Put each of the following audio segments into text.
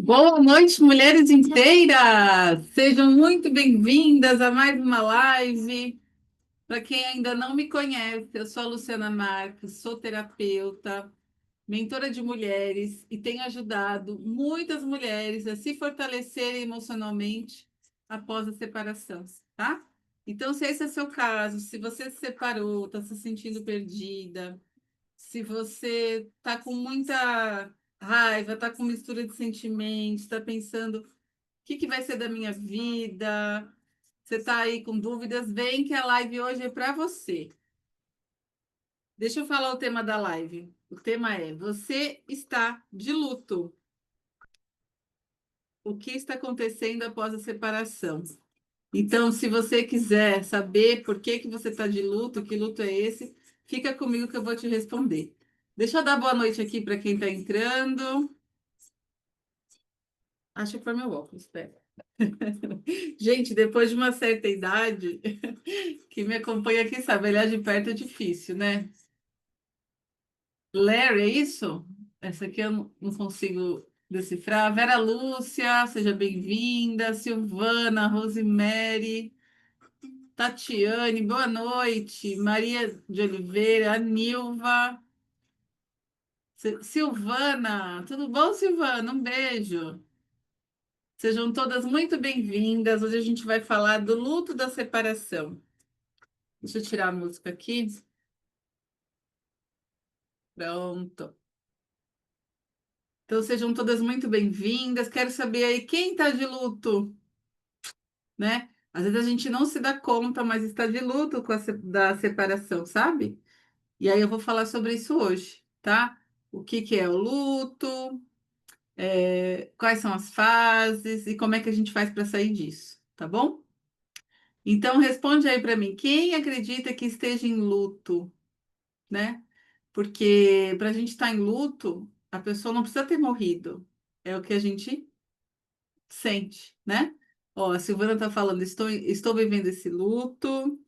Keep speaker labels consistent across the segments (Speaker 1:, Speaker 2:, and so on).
Speaker 1: Boa noite, mulheres inteiras! Sejam muito bem-vindas a mais uma live. Para quem ainda não me conhece, eu sou a Luciana Marques, sou terapeuta, mentora de mulheres e tenho ajudado muitas mulheres a se fortalecerem emocionalmente após a separação, tá? Então, se esse é o seu caso, se você se separou, está se sentindo perdida, se você está com muita raiva, está com mistura de sentimentos, está pensando o que vai ser da minha vida, você está aí com dúvidas, vem que a live hoje é para você. Deixa eu falar o tema da live. O tema é: você está de luto. O que está acontecendo após a separação? Então, se você quiser saber por que você está de luto, que luto é esse, fica comigo que eu vou te responder. Deixa eu dar boa noite aqui para quem está entrando. Acho que foi meu óculos, espera. Gente, depois de uma certa idade, quem me acompanha aqui sabe, olhar de perto é difícil, né? Larry, é isso? Essa aqui eu não consigo decifrar. Vera Lúcia, seja bem-vinda. Silvana, Rosemary, Tatiane, boa noite. Maria de Oliveira, a Nilva, Silvana, tudo bom, Silvana? Um beijo. Sejam todas muito bem-vindas. Hoje a gente vai falar do luto da separação. Deixa eu tirar a música aqui. Pronto. Então sejam todas muito bem-vindas. Quero saber aí quem está de luto, né? Às vezes a gente não se dá conta, mas está de luto com da separação, sabe? E aí eu vou falar sobre isso hoje, tá? O que que é o luto, quais são as fases e como é que a gente faz para sair disso, tá bom? Então responde aí para mim, quem acredita que esteja em luto, né? Porque para a gente estar em luto, a pessoa não precisa ter morrido. É o que a gente sente, né? Ó, a Silvana está falando, estou vivendo esse luto.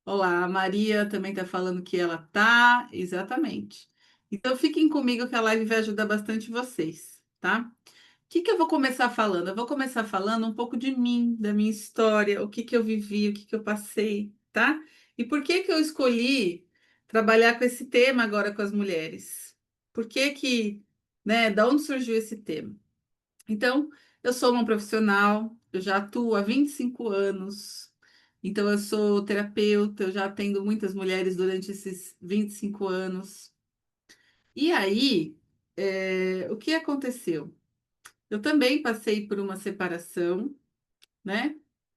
Speaker 1: Olá, a Maria também está falando que ela tá, exatamente. Então fiquem comigo que a live vai ajudar bastante vocês, tá? O que que eu vou começar falando? Eu vou começar falando um pouco de mim, da minha história, o que que eu vivi, o que que eu passei, tá? E por que que eu escolhi trabalhar com esse tema agora com as mulheres? Por que que, né, da onde surgiu esse tema? Então, eu sou uma profissional, eu já atuo há 25 anos, então eu sou terapeuta, eu já atendo muitas mulheres durante esses 25 anos. E aí, o que aconteceu? Eu também passei por uma separação, né?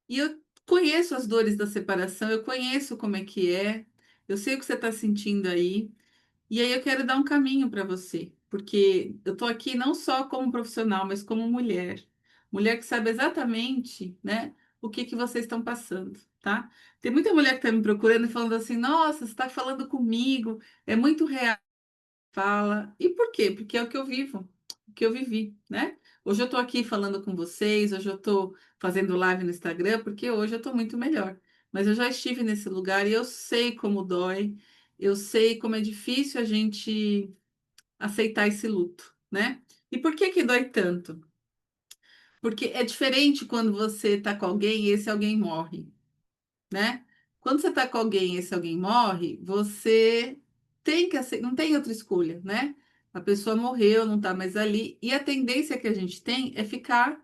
Speaker 1: E eu conheço as dores da separação, eu conheço como é que é, eu sei o que você está sentindo aí. E aí eu quero dar um caminho para você, porque eu estou aqui não só como profissional, mas como mulher. Mulher que sabe exatamente, né, o que que vocês estão passando, tá? Tem muita mulher que está me procurando e falando assim, nossa, você está falando comigo, é muito real. Fala. E por quê? Porque é o que eu vivo, o que eu vivi, né? Hoje eu estou aqui falando com vocês, hoje eu estou fazendo live no Instagram, porque hoje eu estou muito melhor. Mas eu já estive nesse lugar e eu sei como dói, eu sei como é difícil a gente aceitar esse luto, né? E por que que dói tanto? Porque é diferente quando você está com alguém e esse alguém morre, né? Quando você está com alguém e esse alguém morre, você tem que aceitar, não tem outra escolha, né? A pessoa morreu, não está mais ali, e a tendência que a gente tem é ficar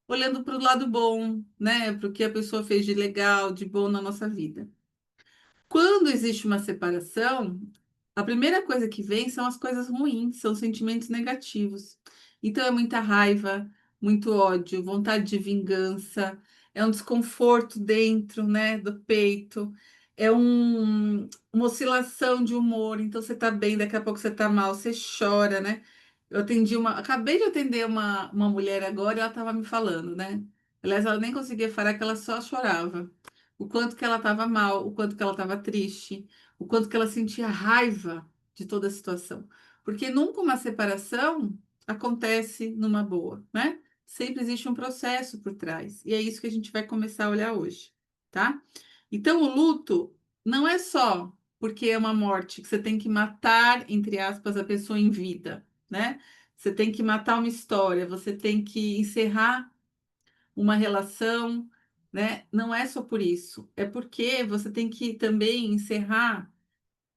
Speaker 1: olhando para o lado bom, né? Para o que a pessoa fez de legal, de bom na nossa vida. Quando existe uma separação, a primeira coisa que vem são as coisas ruins, são sentimentos negativos. Então é muita raiva, muito ódio, vontade de vingança, é um desconforto dentro, né, do peito, uma oscilação de humor. Então você tá bem, daqui a pouco você tá mal, você chora, né? Acabei de atender uma mulher agora e ela estava me falando, né? Aliás, ela nem conseguia falar que ela só chorava. O quanto que ela estava mal, o quanto que ela estava triste, o quanto que ela sentia raiva de toda a situação. Porque nunca uma separação acontece numa boa, né? Sempre existe um processo por trás. E é isso que a gente vai começar a olhar hoje, tá? Então, o luto não é só porque é uma morte que você tem que matar, entre aspas, a pessoa em vida, né? Você tem que matar uma história, você tem que encerrar uma relação, né? Não é só por isso, é porque você tem que também encerrar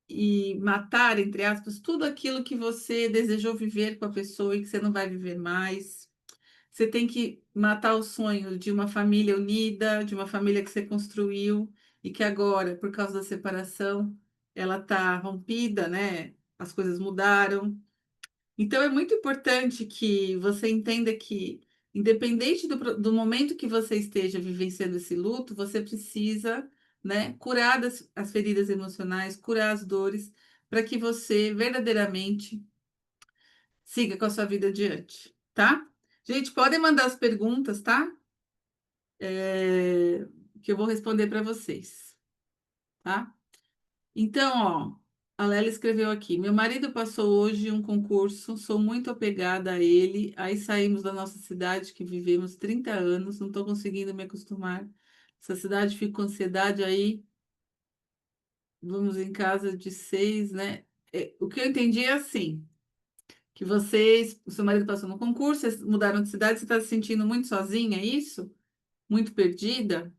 Speaker 1: e matar, entre aspas, tudo aquilo que você desejou viver com a pessoa e que você não vai viver mais. Você tem que matar o sonho de uma família unida, de uma família que você construiu e que agora, por causa da separação, ela está rompida, né? As coisas mudaram. Então, é muito importante que você entenda que, independente do momento que você esteja vivenciando esse luto, você precisa, né, curar as feridas emocionais, curar as dores, para que você verdadeiramente siga com a sua vida adiante, tá? Gente, podem mandar as perguntas, tá? É, que eu vou responder para vocês, tá? Então, ó, a Lela escreveu aqui: meu marido passou hoje um concurso, sou muito apegada a ele. Aí saímos da nossa cidade, que vivemos 30 anos, não estou conseguindo me acostumar. Essa cidade fica com ansiedade, aí vamos em casa de 6, né? O que eu entendi é assim: que vocês, o seu marido passou no concurso, vocês mudaram de cidade, você está se sentindo muito sozinha, é isso? Muito perdida?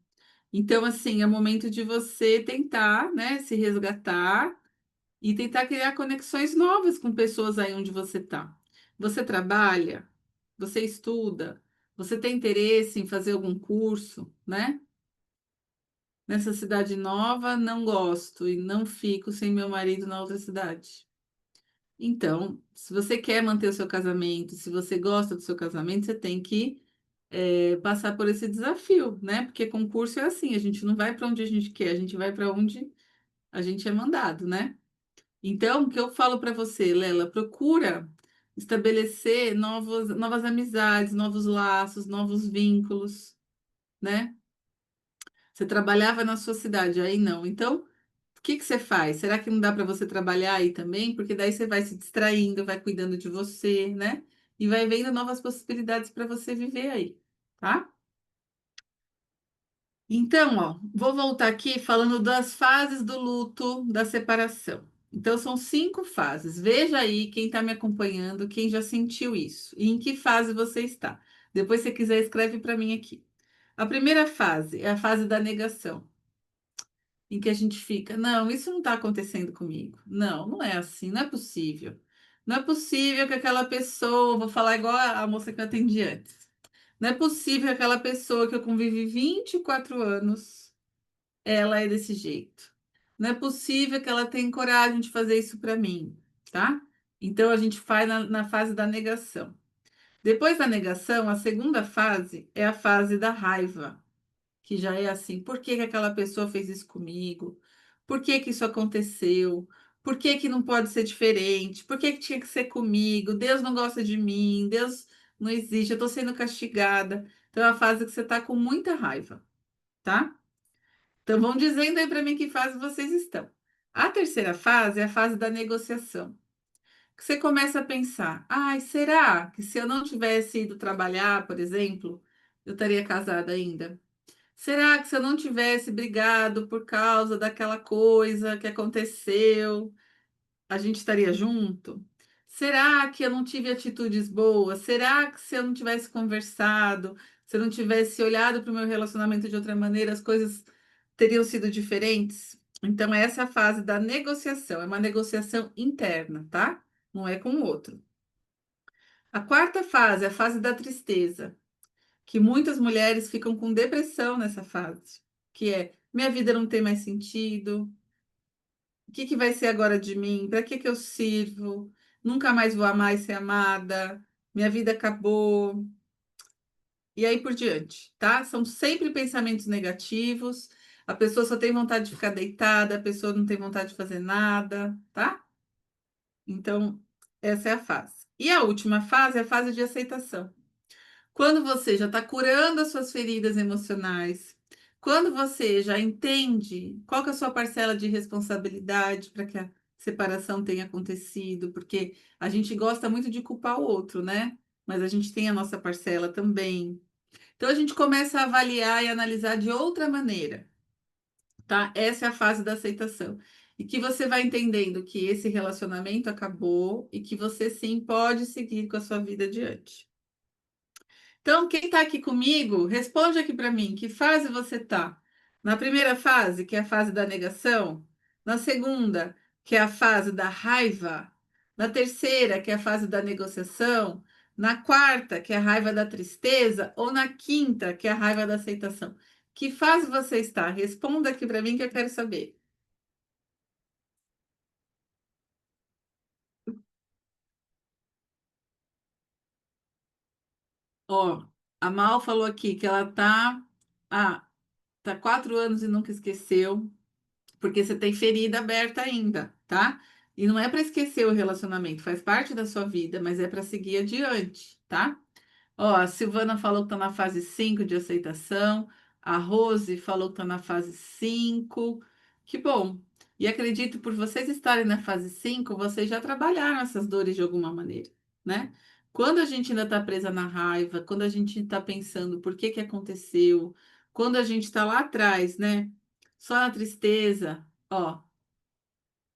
Speaker 1: Então, assim, é o momento de você tentar, né, se resgatar e tentar criar conexões novas com pessoas aí onde você está. Você trabalha, você estuda, você tem interesse em fazer algum curso, né? Nessa cidade nova, não gosto e não fico sem meu marido na outra cidade. Então, se você quer manter o seu casamento, se você gosta do seu casamento, você tem que passar por esse desafio, né? Porque concurso é assim, a gente não vai para onde a gente quer, a gente vai para onde a gente é mandado, né? Então, o que eu falo para você, Lela, procura estabelecer novas amizades, novos laços, novos vínculos, né? Você trabalhava na sua cidade, aí não. Então, o que que você faz? Será que não dá para você trabalhar aí também? Porque daí você vai se distraindo, vai cuidando de você, né? E vai vendo novas possibilidades para você viver aí, tá? Então, ó, vou voltar aqui falando das fases do luto da separação. Então, são 5 fases. Veja aí quem está me acompanhando, quem já sentiu isso e em que fase você está. Depois, se você quiser, escreve para mim aqui. A primeira fase é a fase da negação, em que a gente fica: não, isso não está acontecendo comigo. Não, não é assim, não é possível. Não é possível que aquela pessoa, vou falar igual a moça que eu atendi antes. Não é possível que aquela pessoa que eu convivi 24 anos ela é desse jeito. Não é possível que ela tenha coragem de fazer isso para mim, tá? Então a gente faz na fase da negação. Depois da negação, a segunda fase é a fase da raiva, que já é assim: por que que aquela pessoa fez isso comigo? Por que que isso aconteceu? Por que que não pode ser diferente? Por que que tinha que ser comigo? Deus não gosta de mim, Deus não existe, eu estou sendo castigada. Então é a fase que você está com muita raiva, tá? Então, vão dizendo aí para mim que fase vocês estão. A terceira fase é a fase da negociação. Que você começa a pensar: ai, será que se eu não tivesse ido trabalhar, por exemplo, eu estaria casada ainda? Será que se eu não tivesse brigado por causa daquela coisa que aconteceu, a gente estaria junto? Será que eu não tive atitudes boas? Será que se eu não tivesse conversado, se eu não tivesse olhado para o meu relacionamento de outra maneira, as coisas teriam sido diferentes? Então, essa é a fase da negociação, é uma negociação interna, tá? Não é com o outro. A quarta fase é a fase da tristeza, que muitas mulheres ficam com depressão nessa fase, que é: minha vida não tem mais sentido, o que que vai ser agora de mim? Para que que eu sirvo? Nunca mais vou amar e ser amada. Minha vida acabou. E aí por diante, tá? São sempre pensamentos negativos. A pessoa só tem vontade de ficar deitada, a pessoa não tem vontade de fazer nada, tá? Então, essa é a fase. E a última fase é a fase de aceitação. Quando você já está curando as suas feridas emocionais, quando você já entende qual que é a sua parcela de responsabilidade para que a separação tenha acontecido, porque a gente gosta muito de culpar o outro, né? Mas a gente tem a nossa parcela também. Então a gente começa a avaliar e analisar de outra maneira, tá? Essa é a fase da aceitação. e que você vai entendendo que esse relacionamento acabou e que você sim pode seguir com a sua vida adiante. Então, quem está aqui comigo, responde aqui para mim, que fase você está? Na primeira fase, que é a fase da negação, na segunda, que é a fase da raiva, na terceira, que é a fase da negociação, na quarta, que é a raiva da tristeza, ou na quinta, que é a raiva da aceitação. Que fase você está? Responda aqui para mim que eu quero saber. Ó, a Mal falou aqui que ela tá 4 anos e nunca esqueceu. Porque você tem ferida aberta ainda, tá? E não é para esquecer o relacionamento, faz parte da sua vida, mas é para seguir adiante, tá? Ó, a Silvana falou que está na fase 5 de aceitação, a Rose falou que está na fase 5. Que bom! E acredito por vocês estarem na fase 5, vocês já trabalharam essas dores de alguma maneira, né? Quando a gente ainda está presa na raiva, quando a gente está pensando por que que aconteceu, quando a gente está lá atrás, né? Só na tristeza, ó,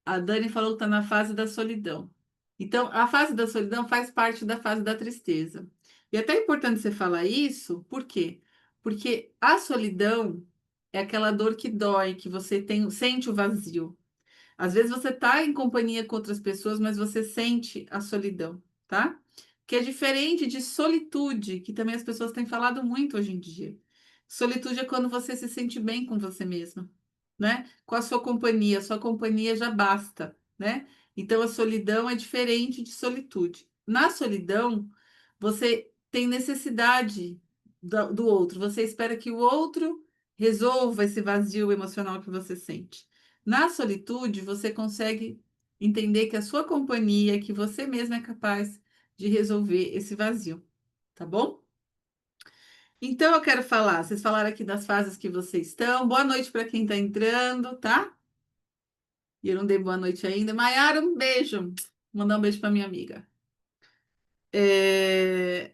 Speaker 1: a Dani falou que está na fase da solidão. Então, a fase da solidão faz parte da fase da tristeza. E é até importante você falar isso, por quê? Porque a solidão é aquela dor que dói, que você tem, sente o vazio. Às vezes você está em companhia com outras pessoas, mas você sente a solidão, tá? Que é diferente de solitude, que também as pessoas têm falado muito hoje em dia. Solitude é quando você se sente bem com você mesma, né? Com a sua companhia já basta, né? Então a solidão é diferente de solitude. Na solidão, você tem necessidade do outro, você espera que o outro resolva esse vazio emocional que você sente. Na solitude, você consegue entender que a sua companhia, que você mesmo é capaz de resolver esse vazio, tá bom? Então eu quero falar, vocês falaram aqui das fases que vocês estão. Boa noite para quem está entrando, tá? E eu não dei boa noite ainda. Maiara, um beijo. Vou mandar um beijo para minha amiga. E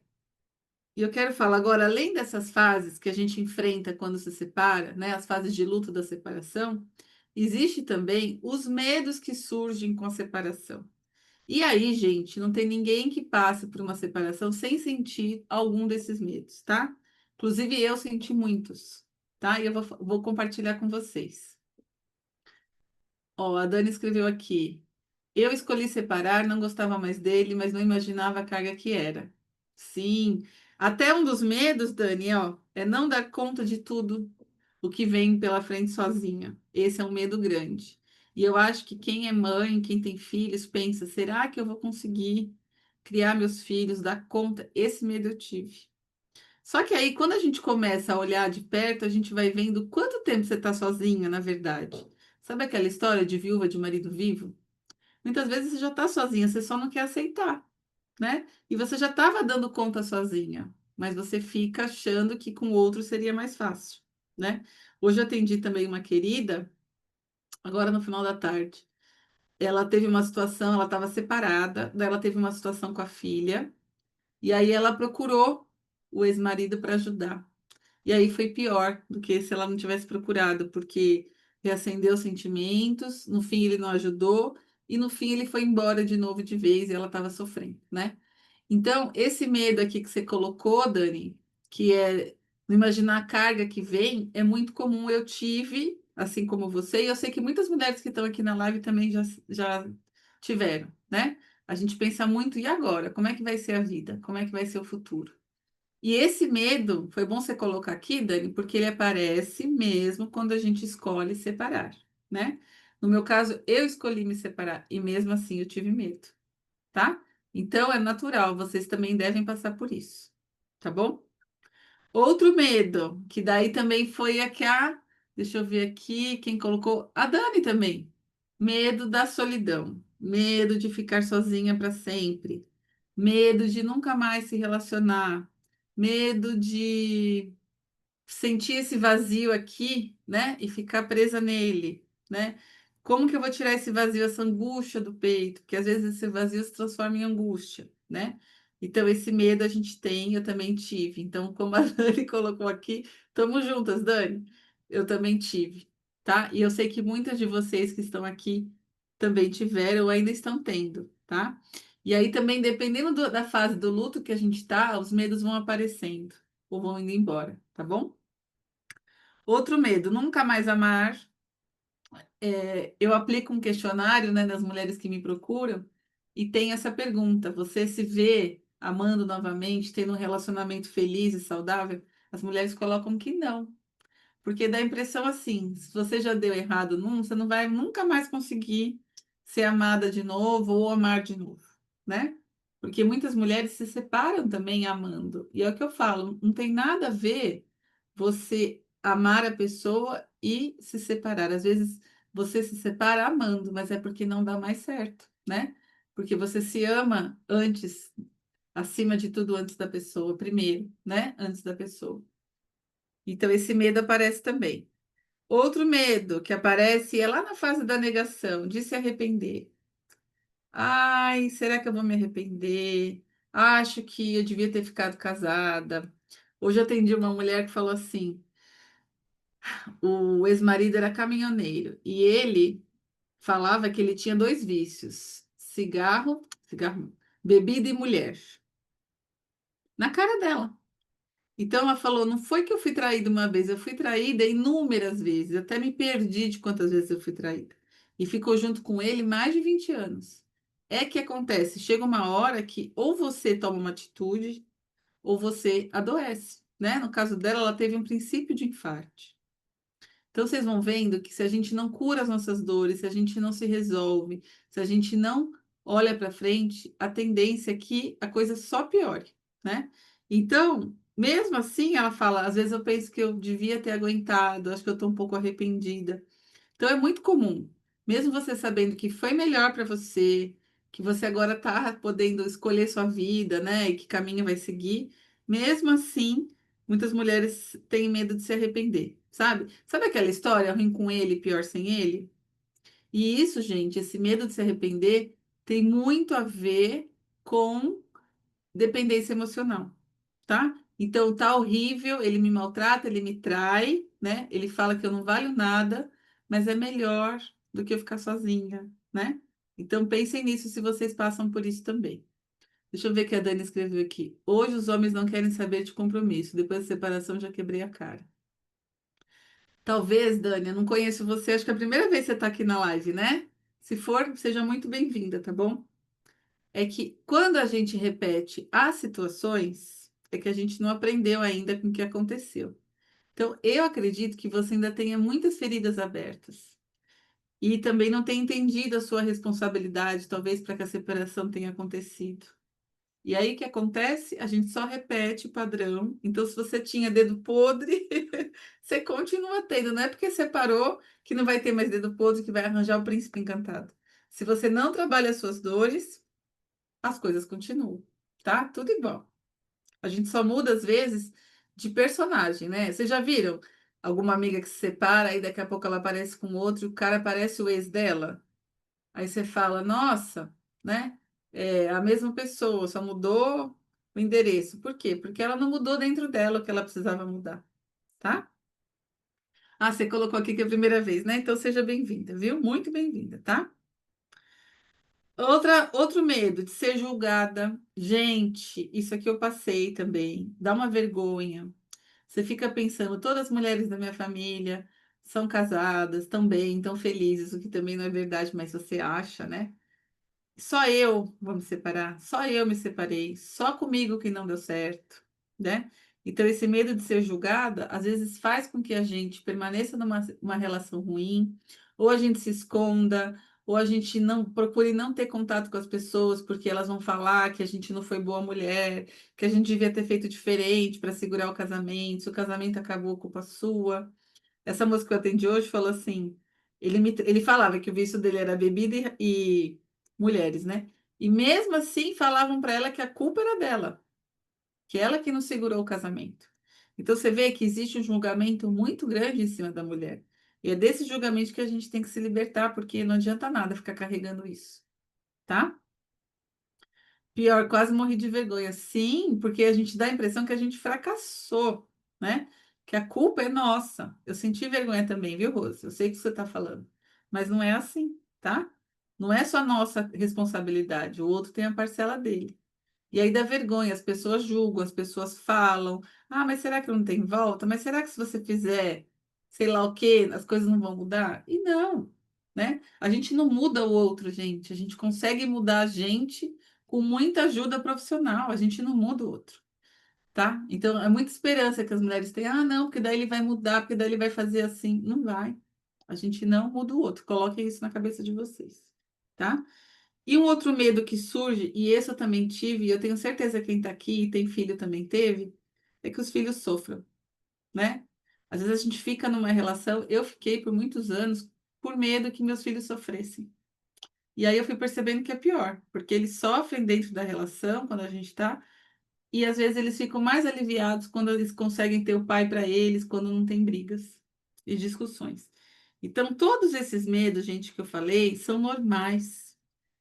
Speaker 1: eu quero falar agora, além dessas fases que a gente enfrenta quando se separa, né, as fases de luto da separação, existe também os medos que surgem com a separação. E aí, gente, não tem ninguém que passe por uma separação sem sentir algum desses medos, tá? Inclusive, eu senti muitos, tá? E eu vou compartilhar com vocês. Ó, a Dani escreveu aqui. Eu escolhi separar, não gostava mais dele, mas não imaginava a carga que era. Sim, até um dos medos, Dani, ó, é não dar conta de tudo o que vem pela frente sozinha. Esse é um medo grande. E eu acho que quem é mãe, quem tem filhos, pensa: será que eu vou conseguir criar meus filhos, dar conta? Esse medo eu tive. Só que aí, quando a gente começa a olhar de perto, a gente vai vendo quanto tempo você está sozinha, na verdade. Sabe aquela história de viúva de marido vivo? Muitas vezes você já está sozinha, você só não quer aceitar, né? E você já estava dando conta sozinha, mas você fica achando que com o outro seria mais fácil, né? Hoje eu atendi também uma querida, agora no final da tarde. Ela teve uma situação, ela estava separada, daí ela teve uma situação com a filha, e aí ela procurou o ex-marido para ajudar. E aí foi pior do que se ela não tivesse procurado, porque reacendeu sentimentos, no fim ele não ajudou, e no fim ele foi embora de novo de vez e ela estava sofrendo, né? Então, esse medo aqui que você colocou, Dani, que é não imaginar a carga que vem, é muito comum. Eu tive, assim como você, e eu sei que muitas mulheres que estão aqui na live também já tiveram, né? A gente pensa muito, e agora? Como é que vai ser a vida? Como é que vai ser o futuro? E esse medo, foi bom você colocar aqui, Dani, porque ele aparece mesmo quando a gente escolhe separar, né? No meu caso, eu escolhi me separar e mesmo assim eu tive medo, tá? Então é natural, vocês também devem passar por isso, tá bom? Outro medo, que daí também foi deixa eu ver aqui, quem colocou? A Dani também. Medo da solidão, medo de ficar sozinha para sempre, medo de nunca mais se relacionar, medo de sentir esse vazio aqui, né? E ficar presa nele, né? Como que eu vou tirar esse vazio, essa angústia do peito? Porque às vezes esse vazio se transforma em angústia, né? Então, esse medo a gente tem, eu também tive. Então, como a Dani colocou aqui, estamos juntas, Dani. Eu também tive. tá? E eu sei que muitas de vocês que estão aqui também tiveram ou ainda estão tendo, tá? E aí também, dependendo da fase do luto que a gente tá, os medos vão aparecendo ou vão indo embora, tá bom? Outro medo, nunca mais amar. Eu aplico um questionário, né, nas mulheres que me procuram e tem essa pergunta: você se vê amando novamente, tendo um relacionamento feliz e saudável? As mulheres colocam que não. Porque dá a impressão assim, se você já deu errado num, você não vai nunca mais conseguir ser amada de novo ou amar de novo, né? Porque muitas mulheres se separam também amando. E é o que eu falo, não tem nada a ver você amar a pessoa e se separar. Às vezes você se separa amando, mas é porque não dá mais certo, né? Porque você se ama antes, acima de tudo, antes da pessoa, primeiro, né? Antes da pessoa. Então, esse medo aparece também. Outro medo que aparece é lá na fase da negação, de se arrepender. Ai, será que eu vou me arrepender? Acho que eu devia ter ficado casada. Hoje eu atendi uma mulher que falou assim: o ex-marido era caminhoneiro e ele falava que ele tinha dois vícios: cigarro, não, bebida e mulher. Na cara dela. Então ela falou: não foi que eu fui traída uma vez, eu fui traída inúmeras vezes, até me perdi de quantas vezes eu fui traída. E ficou junto com ele mais de 20 anos. É que acontece, chega uma hora que ou você toma uma atitude ou você adoece, né? No caso dela, ela teve um princípio de infarto. Então, vocês vão vendo que se a gente não cura as nossas dores, se a gente não se resolve, se a gente não olha para frente, a tendência é que a coisa só piore, né? Então, mesmo assim, ela fala, às vezes eu penso que eu devia ter aguentado, acho que eu estou um pouco arrependida. Então é muito comum, mesmo você sabendo que foi melhor para você, que você agora está podendo escolher sua vida, né, e que caminho vai seguir, mesmo assim, muitas mulheres têm medo de se arrepender, sabe? Sabe aquela história, ruim com ele, pior sem ele? E isso, gente, esse medo de se arrepender tem muito a ver com dependência emocional, tá? Então tá horrível, ele me maltrata, ele me trai, né? Ele fala que eu não valho nada, mas é melhor do que eu ficar sozinha, né? Então pensem nisso se vocês passam por isso também. Deixa eu ver o que a Dani escreveu aqui. Hoje os homens não querem saber de compromisso. Depois da separação já quebrei a cara. Talvez, Dani, eu não conheço você, acho que é a primeira vez que você está aqui na live, né? Se for, seja muito bem-vinda, tá bom? É que quando a gente repete as situações, é que a gente não aprendeu ainda com o que aconteceu. Então, eu acredito que você ainda tenha muitas feridas abertas e também não tenha entendido a sua responsabilidade, talvez, para que a separação tenha acontecido. E aí o que acontece? A gente só repete o padrão. Então, se você tinha dedo podre, você continua tendo. Não é porque separou que não vai ter mais dedo podre, que vai arranjar o príncipe encantado. Se você não trabalha as suas dores, as coisas continuam, tá? Tudo igual. A gente só muda, às vezes, de personagem, né? Vocês já viram alguma amiga que se separa e daqui a pouco ela aparece com outro, o cara parece o ex dela? Aí você fala, nossa, né? É a mesma pessoa, só mudou o endereço. Por quê? Porque ela não mudou dentro dela o que ela precisava mudar, tá? Ah, você colocou aqui que é a primeira vez, né? Então seja bem-vinda, viu? Muito bem-vinda, tá? Outro medo de ser julgada. Gente, isso aqui eu passei também. Dá uma vergonha. Você fica pensando, todas as mulheres da minha família são casadas, estão bem, estão felizes, o que também não é verdade, mas você acha, né? Só eu vou me separar, só eu me separei, só comigo que não deu certo, né? Então, esse medo de ser julgada, às vezes faz com que a gente permaneça numa uma relação ruim, ou a gente se esconda, ou a gente não procure não ter contato com as pessoas, porque elas vão falar que a gente não foi boa mulher, que a gente devia ter feito diferente para segurar o casamento, se o casamento acabou, culpa sua. Essa moça que eu atendi hoje falou assim: ele falava que o vício dele era bebida e mulheres, né? E mesmo assim falavam para ela que a culpa era dela, que ela que não segurou o casamento. Então você vê que existe um julgamento muito grande em cima da mulher. E é desse julgamento que a gente tem que se libertar, porque não adianta nada ficar carregando isso, tá? Pior, quase morri de vergonha. Sim, porque a gente dá a impressão que a gente fracassou, né? que a culpa é nossa. Eu senti vergonha também, viu, Rose? Eu sei o que você está falando, mas não é assim, tá? Não é só nossa responsabilidade, o outro tem a parcela dele. E aí dá vergonha, as pessoas julgam, as pessoas falam: ah, mas será que não tem volta? Mas será que se você fizer sei lá o quê, as coisas não vão mudar? E não, né? A gente não muda o outro, gente. A gente consegue mudar a gente com muita ajuda profissional, a gente não muda o outro, tá? Então é muita esperança que as mulheres têm: ah, não, porque daí ele vai mudar, porque daí ele vai fazer assim. Não vai. A gente não muda o outro. Coloquem isso na cabeça de vocês, tá? E um outro medo que surge, e esse eu também tive, e eu tenho certeza que quem está aqui e tem filho também teve, é que os filhos sofram, né? Às vezes a gente fica numa relação, eu fiquei por muitos anos por medo que meus filhos sofressem. E aí eu fui percebendo que é pior, porque eles sofrem dentro da relação quando a gente está, e às vezes eles ficam mais aliviados quando eles conseguem ter o pai para eles, quando não tem brigas e discussões. Então, todos esses medos, gente, que eu falei, são normais.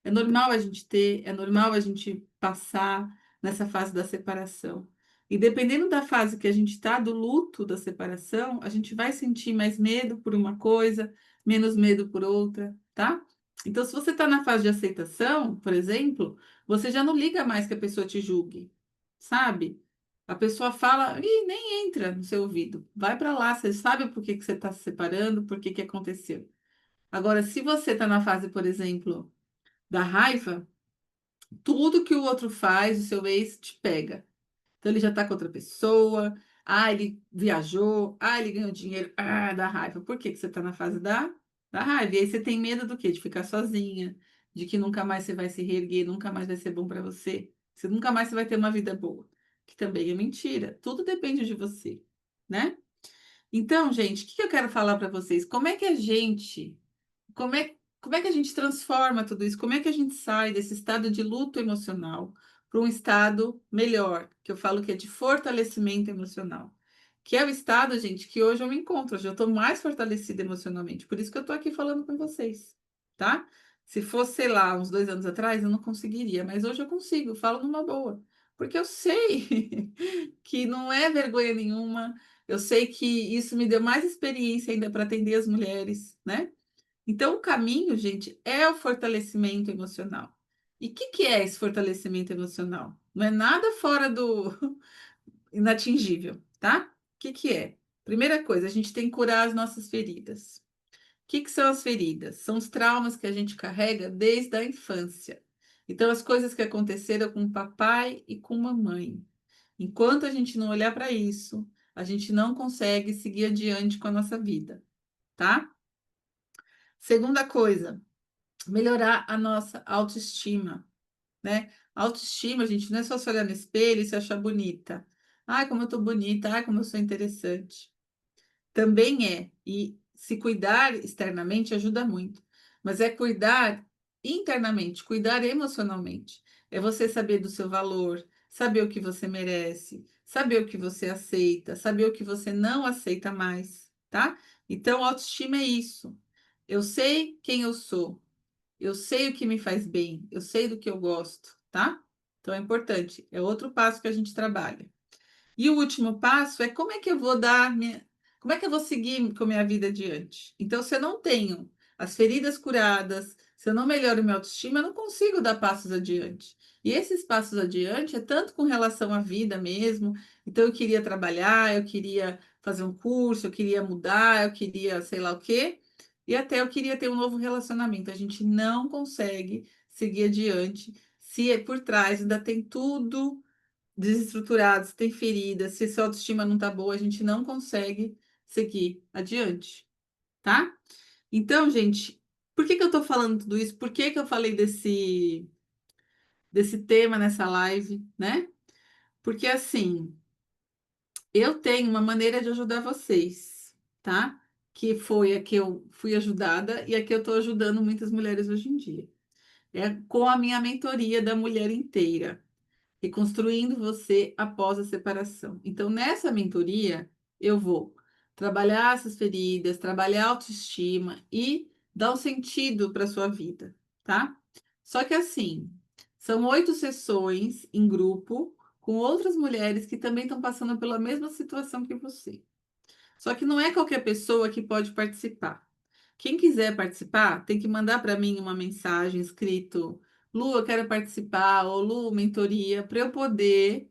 Speaker 1: É normal a gente ter, é normal a gente passar nessa fase da separação. E dependendo da fase que a gente está, do luto da separação, a gente vai sentir mais medo por uma coisa, menos medo por outra, tá? Então, se você está na fase de aceitação, por exemplo, você já não liga mais que a pessoa te julgue, sabe? A pessoa fala e nem entra no seu ouvido. Vai para lá, você sabe por que que você está se separando, por que que aconteceu. Agora, se você está na fase, por exemplo, da raiva, tudo que o outro faz, o seu ex te pega. Então ele já está com outra pessoa, ah, ele viajou, ah, ele ganhou dinheiro, ah, dá raiva. Por que que você está na fase da raiva? E aí você tem medo do quê? De ficar sozinha, de que nunca mais você vai se reerguer, nunca mais vai ser bom para você, você nunca mais você vai ter uma vida boa, que também é mentira. Tudo depende de você, né? Então, gente, o que que eu quero falar para vocês? Como é que a gente transforma tudo isso? Como é que a gente sai desse estado de luto emocional para um estado melhor, que eu falo que é de fortalecimento emocional? Que é o estado, gente, que hoje eu me encontro, hoje eu estou mais fortalecida emocionalmente. Por isso que eu estou aqui falando com vocês, tá? Se fosse, sei lá, uns 2 anos atrás, eu não conseguiria, mas hoje eu consigo, eu falo numa boa. Porque eu sei que não é vergonha nenhuma, eu sei que isso me deu mais experiência ainda para atender as mulheres, né? Então, o caminho, gente, é o fortalecimento emocional. E o que, que é esse fortalecimento emocional? Não é nada fora do inatingível, tá? O que, que é? Primeira coisa, a gente tem que curar as nossas feridas. O que, que são as feridas? São os traumas que a gente carrega desde a infância. Então, as coisas que aconteceram com o papai e com mamãe. Enquanto a gente não olhar para isso, a gente não consegue seguir adiante com a nossa vida, tá? Segunda coisa, melhorar a nossa autoestima, né? Autoestima, gente, não é só se olhar no espelho e se achar bonita. Ai, como eu tô bonita, ai, como eu sou interessante. Também é, e se cuidar externamente ajuda muito, mas é cuidar internamente, cuidar emocionalmente. É você saber do seu valor, saber o que você merece, saber o que você aceita, saber o que você não aceita mais, tá? Então, autoestima é isso. Eu sei quem eu sou, eu sei o que me faz bem, eu sei do que eu gosto, tá? Então é importante, é outro passo que a gente trabalha. E o último passo é como é que eu vou como é que eu vou seguir com a minha vida adiante? Então, se eu não tenho as feridas curadas, se eu não melhoro minha autoestima, eu não consigo dar passos adiante. E esses passos adiante é tanto com relação à vida mesmo. Então, eu queria trabalhar, eu queria fazer um curso, eu queria mudar, eu queria sei lá o quê, e até eu queria ter um novo relacionamento. A gente não consegue seguir adiante se por trás ainda tem tudo desestruturados, tem feridas, se sua autoestima não tá boa, a gente não consegue seguir adiante, tá? Então, gente, por que que eu tô falando tudo isso? Por que que eu falei desse tema nessa live, né? Porque assim, eu tenho uma maneira de ajudar vocês, tá? Que foi a que eu fui ajudada e a que eu tô ajudando muitas mulheres hoje em dia. É com a minha mentoria da mulher inteira. Reconstruindo você após a separação. Então, nessa mentoria, eu vou trabalhar essas feridas, trabalhar a autoestima e dar um sentido para a sua vida, tá? Só que assim, são 8 sessões em grupo com outras mulheres que também estão passando pela mesma situação que você. Só que não é qualquer pessoa que pode participar. Quem quiser participar, tem que mandar para mim uma mensagem escrito: Lu, eu quero participar, ou Lu, mentoria, para eu poder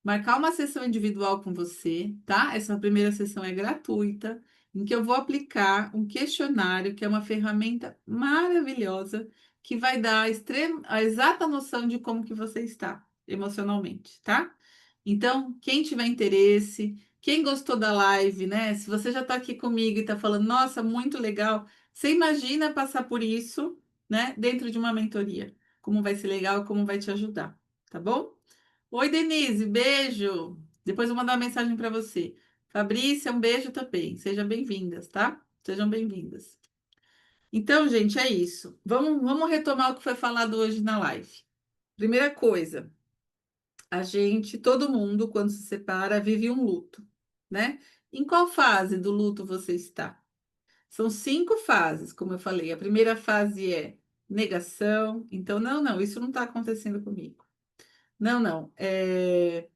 Speaker 1: marcar uma sessão individual com você, tá? Essa primeira sessão é gratuita, em que eu vou aplicar um questionário, que é uma ferramenta maravilhosa, que vai dar a exata noção de como que você está emocionalmente, tá? Então, quem tiver interesse, quem gostou da live, né? Se você já está aqui comigo e está falando, nossa, muito legal, você imagina passar por isso, né? Dentro de uma mentoria. Como vai ser legal, como vai te ajudar, tá bom? Oi, Denise, beijo. Depois eu vou mandar uma mensagem para você. Fabrícia, um beijo também. Sejam bem-vindas, tá? Sejam bem-vindas. Então, gente, é isso. Vamos retomar o que foi falado hoje na live. Primeira coisa, todo mundo, quando se separa, vive um luto, né? Em qual fase do luto você está? São 5 fases, como eu falei. A primeira fase é negação. Então, não, não, isso não está acontecendo comigo. Não, não. É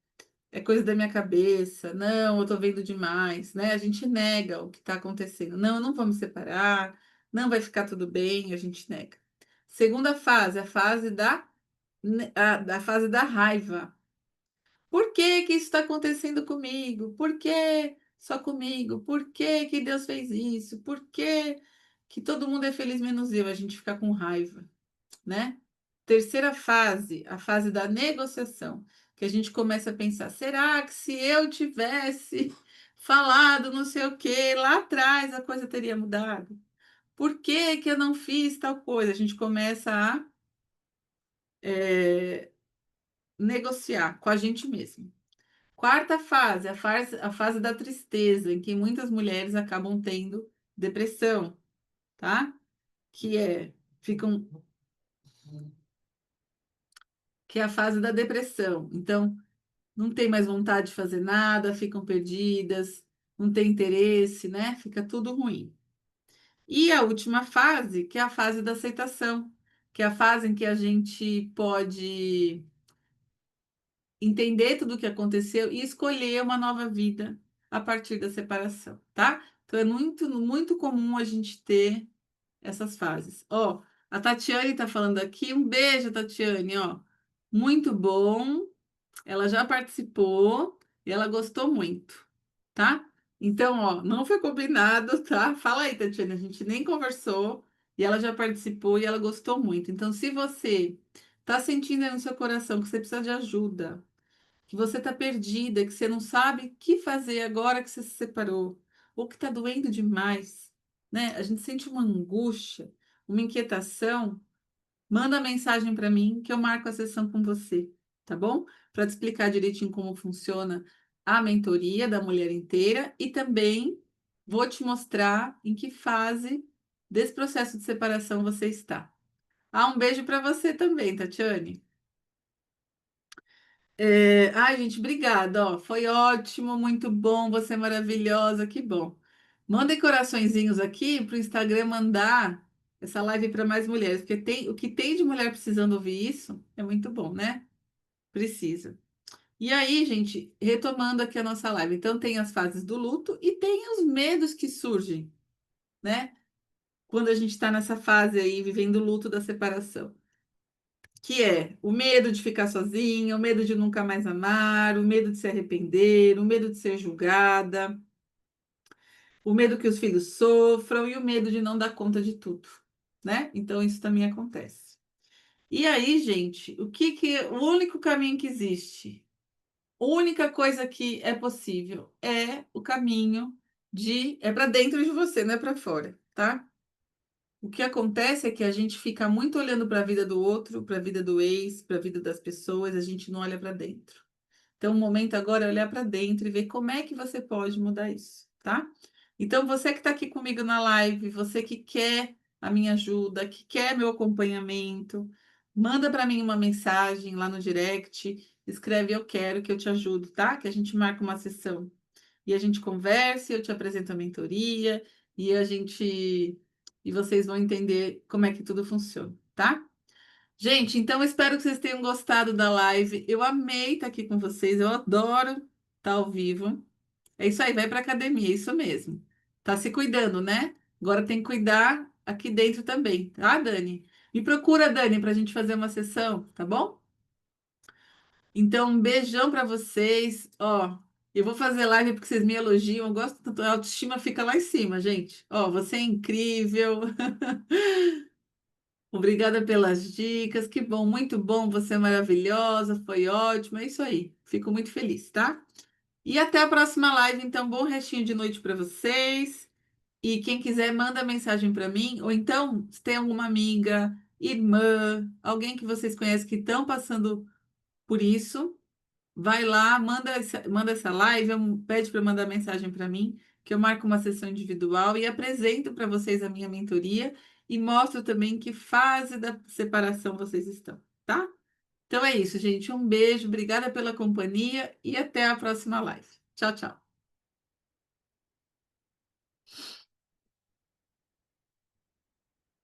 Speaker 1: coisa da minha cabeça, não, eu tô vendo demais, né? A gente nega o que está acontecendo. Não, não vamos separar, não vai ficar tudo bem, a gente nega. Segunda fase, a fase da fase da raiva. Por que que isso está acontecendo comigo? Por que só comigo? Por que que Deus fez isso? Por que que todo mundo é feliz menos eu? A gente fica com raiva, né? Terceira fase, a fase da negociação, que a gente começa a pensar: será que se eu tivesse falado não sei o que lá atrás a coisa teria mudado? Por que que eu não fiz tal coisa? A gente começa a é, negociar com a gente mesmo. Quarta fase, a fase da tristeza, em que muitas mulheres acabam tendo depressão, tá? Que é, ficam, que é a fase da depressão. Então, não tem mais vontade de fazer nada, ficam perdidas, não tem interesse, né? Fica tudo ruim. E a última fase, que é a fase da aceitação, que é a fase em que a gente pode entender tudo o que aconteceu e escolher uma nova vida a partir da separação, tá? Então é muito, muito comum a gente ter essas fases. Ó, a Tatiane tá falando aqui, um beijo, Tatiane, ó. Muito bom. Ela já participou e ela gostou muito, tá? Então, ó, não foi combinado, tá? Fala aí, Tatiana, a gente nem conversou e ela já participou e ela gostou muito. Então, se você tá sentindo aí no seu coração que você precisa de ajuda, que você tá perdida, que você não sabe o que fazer agora que você se separou, ou que tá doendo demais, né? A gente sente uma angústia, uma inquietação. Manda mensagem para mim que eu marco a sessão com você, tá bom? Para te explicar direitinho como funciona a mentoria da mulher inteira e também vou te mostrar em que fase desse processo de separação você está. Ah, um beijo para você também, Tatiane. Ai, gente, obrigada, ó. Foi ótimo, muito bom, você é maravilhosa, que bom. Mandem coraçõezinhos aqui para o Instagram mandar essa live para mais mulheres, porque o que tem de mulher precisando ouvir isso é muito bom, né? Precisa. E aí, gente, retomando aqui a nossa live. Então, tem as fases do luto e tem os medos que surgem, né? Quando a gente está nessa fase aí, vivendo o luto da separação. Que é o medo de ficar sozinha, o medo de nunca mais amar, o medo de se arrepender, o medo de ser julgada, o medo que os filhos sofram e o medo de não dar conta de tudo, né? Então, isso também acontece. E aí, gente, o único caminho que existe, a única coisa que é possível é o caminho é para dentro de você, não é para fora, tá? O que acontece é que a gente fica muito olhando para a vida do outro, para a vida do ex, para a vida das pessoas, a gente não olha para dentro. Então, o momento agora é olhar para dentro e ver como é que você pode mudar isso, tá? Então, você que está aqui comigo na live, você que quer a minha ajuda, que quer meu acompanhamento, manda para mim uma mensagem lá no direct, escreve eu quero que eu te ajudo, tá? Que a gente marca uma sessão e a gente conversa, eu te apresento a mentoria e e vocês vão entender como é que tudo funciona, tá? Gente, então espero que vocês tenham gostado da live. Eu amei estar aqui com vocês, eu adoro estar ao vivo. É isso aí, vai para academia, é isso mesmo. Tá se cuidando, né? Agora tem que cuidar aqui dentro também, tá, Dani? Me procura, Dani, para a gente fazer uma sessão, tá bom? Então, um beijão para vocês. Ó, eu vou fazer live porque vocês me elogiam. Eu gosto tanto, a autoestima fica lá em cima, gente. Ó, você é incrível. Obrigada pelas dicas. Que bom, muito bom. Você é maravilhosa, foi ótimo. É isso aí. Fico muito feliz, tá? E até a próxima live. Então, bom restinho de noite para vocês. E quem quiser, manda mensagem para mim. Ou então, se tem alguma amiga, irmã, alguém que vocês conhecem que estão passando por isso. Vai lá, manda essa live, pede para mandar mensagem para mim, que eu marco uma sessão individual e apresento para vocês a minha mentoria e mostro também que fase da separação vocês estão, tá? Então é isso, gente. Um beijo, obrigada pela companhia e até a próxima live. Tchau, tchau.